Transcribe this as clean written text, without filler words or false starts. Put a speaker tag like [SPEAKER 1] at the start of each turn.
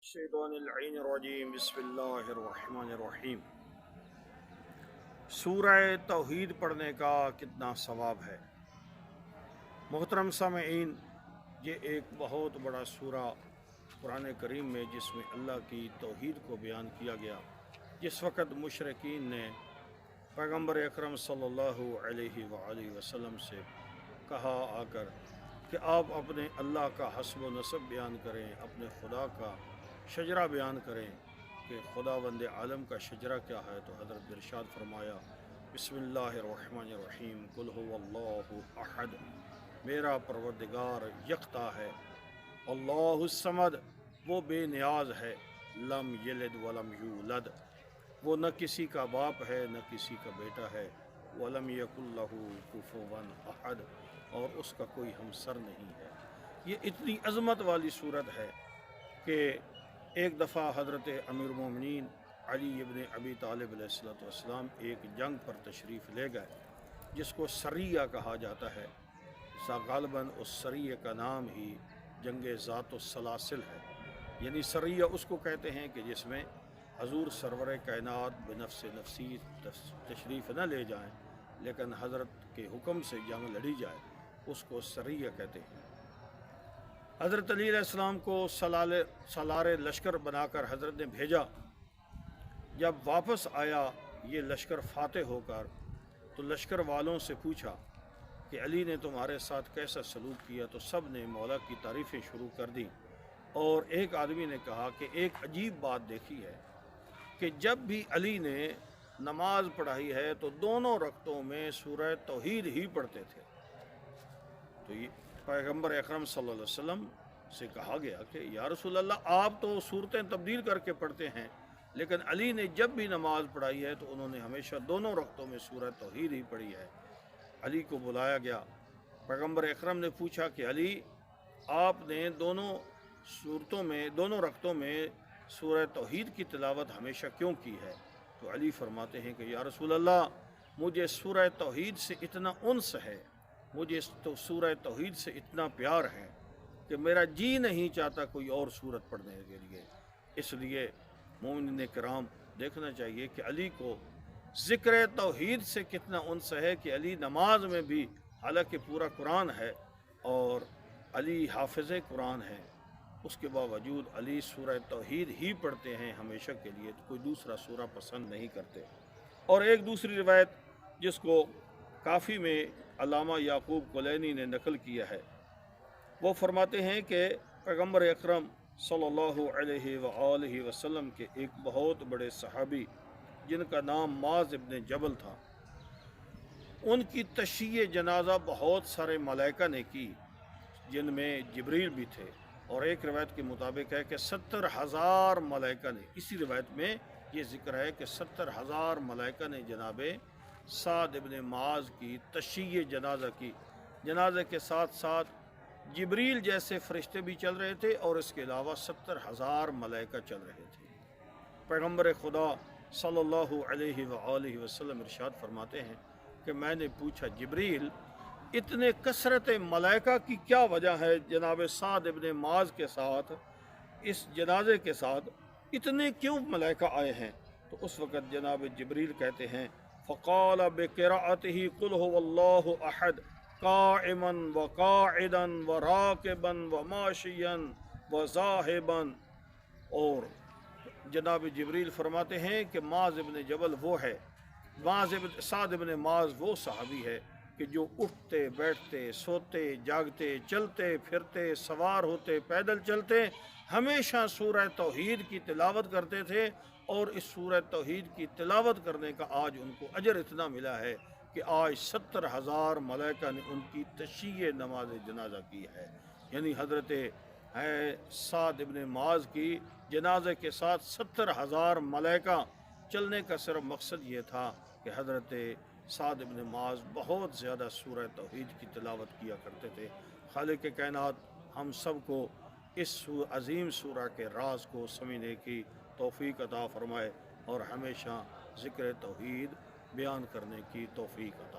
[SPEAKER 1] الشیطان اللعین الرجیم بسم اللہ الرحمن الرحیم۔ سورہ توحید پڑھنے کا کتنا ثواب ہے۔ محترم سامعین، یہ ایک بہت بڑا سورہ قرآن کریم میں جس میں اللہ کی توحید کو بیان کیا گیا۔ جس وقت مشرکین نے پیغمبر اکرم صلی اللہ علیہ وآلہ وسلم سے کہا آ کر کہ آپ اپنے اللہ کا حسب و نسب بیان کریں، اپنے خدا کا شجرہ بیان کریں کہ خداوند عالم کا شجرہ کیا ہے، تو حضرت ارشاد فرمایا بسم اللہ الرحمن الرحیم قل هو اللہ احد، میرا پروردگار یکتا ہے، اللہ الصمد، وہ بے نیاز ہے، لم یلد ولم یولد، وہ نہ کسی کا باپ ہے نہ کسی کا بیٹا ہے، ولم یکن لہ کفوا احد، اور اس کا کوئی ہمسر نہیں ہے۔ یہ اتنی عظمت والی صورت ہے کہ ایک دفعہ حضرت امیر المومنین علی ابن ابی طالب علیہ السلام ایک جنگ پر تشریف لے گئے جس کو سریہ کہا جاتا ہے۔ غالباً اس سریہ کا نام ہی جنگ ذات السلاسل ہے، یعنی سریہ اس کو کہتے ہیں کہ جس میں حضور سرور کائنات بنفس نفسی تشریف نہ لے جائیں لیکن حضرت کے حکم سے جنگ لڑی جائے، اس کو سریہ کہتے ہیں۔ حضرت علی علیہ السلام کو سالار لشکر بنا کر حضرت نے بھیجا۔ جب واپس آیا یہ لشکر فاتح ہو کر تو لشکر والوں سے پوچھا کہ علی نے تمہارے ساتھ کیسا سلوک کیا، تو سب نے مولا کی تعریفیں شروع کر دی، اور ایک آدمی نے کہا کہ ایک عجیب بات دیکھی ہے کہ جب بھی علی نے نماز پڑھائی ہے تو دونوں رکعتوں میں سورہ توحید ہی پڑھتے تھے۔ تو یہ پیغمبر اکرم صلی اللہ علیہ وسلم سے کہا گیا کہ یا رسول اللہ، آپ تو صورتیں تبدیل کر کے پڑھتے ہیں، لیکن علی نے جب بھی نماز پڑھائی ہے تو انہوں نے ہمیشہ دونوں رکعتوں میں سورہ توحید ہی پڑھی ہے۔ علی کو بلایا گیا، پیغمبر اکرم نے پوچھا کہ علی، آپ نے دونوں رکعتوں میں سورہ توحید کی تلاوت ہمیشہ کیوں کی ہے؟ تو علی فرماتے ہیں کہ یا رسول اللہ، مجھے سورہ توحید سے اتنا انس ہے، مجھے تو سورہ توحید سے اتنا پیار ہے کہ میرا جی نہیں چاہتا کوئی اور سورت پڑھنے کے لیے۔ اس لیے مومنین کرام دیکھنا چاہیے کہ علی کو ذکر توحید سے کتنا انس ہے کہ علی نماز میں بھی، حالانکہ پورا قرآن ہے اور علی حافظ قرآن ہے، اس کے باوجود علی سورہ توحید ہی پڑھتے ہیں ہمیشہ کے لیے، کوئی دوسرا سورہ پسند نہیں کرتے۔ اور ایک دوسری روایت جس کو کافی میں علامہ یعقوب کلینی نے نقل کیا ہے، وہ فرماتے ہیں کہ پیغمبر اکرم صلی اللہ علیہ وآلہ وسلم کے ایک بہت بڑے صحابی جن کا نام معاذ ابن جبل تھا، ان کی تشییع جنازہ بہت سارے ملائکہ نے کی، جن میں جبریل بھی تھے، اور ایک روایت کے مطابق ہے کہ 70,000 ملائکہ نے، اسی روایت میں یہ ذکر ہے کہ 70,000 ملائکہ نے جناب سعد ابن معاذ کی تشییع جنازہ کی۔ جنازے کے ساتھ ساتھ جبریل جیسے فرشتے بھی چل رہے تھے اور اس کے علاوہ 70,000 ملائکہ چل رہے تھے۔ پیغمبر خدا صلی اللہ علیہ وآلہ وسلم ارشاد فرماتے ہیں کہ میں نے پوچھا جبریل، اتنے کثرت ملائکہ کی کیا وجہ ہے جناب سعد ابن معاذ کے ساتھ، اس جنازے کے ساتھ اتنے کیوں ملائکہ آئے ہیں؟ تو اس وقت جناب جبریل کہتے ہیں فقال بقراءتہ قل هو اللہ احد قائما وقاعدا وراکبا وماشیا وذاہبا، اور جناب جبریل فرماتے ہیں کہ معاذ ابن جبل وہ ہے، سعد ابن معاذ وہ صحابی ہے کہ جو اٹھتے بیٹھتے سوتے جاگتے چلتے پھرتے سوار ہوتے پیدل چلتے ہمیشہ سورہ توحید کی تلاوت کرتے تھے، اور اس سورہ توحید کی تلاوت کرنے کا آج ان کو اجر اتنا ملا ہے کہ آج 70,000 ملائکہ نے ان کی تشییع نماز جنازہ کی ہے۔ یعنی حضرت سعد ابن معاذ کی جنازے کے ساتھ 70,000 ملائکہ چلنے کا صرف مقصد یہ تھا کہ حضرت سعد ابن معاذ بہت زیادہ سورہ توحید کی تلاوت کیا کرتے تھے۔ خالق کائنات ہم سب کو اس عظیم سورہ کے راز کو سمجھنے کی توفیق عطا فرمائے اور ہمیشہ ذکر توحید بیان کرنے کی توفیق عطا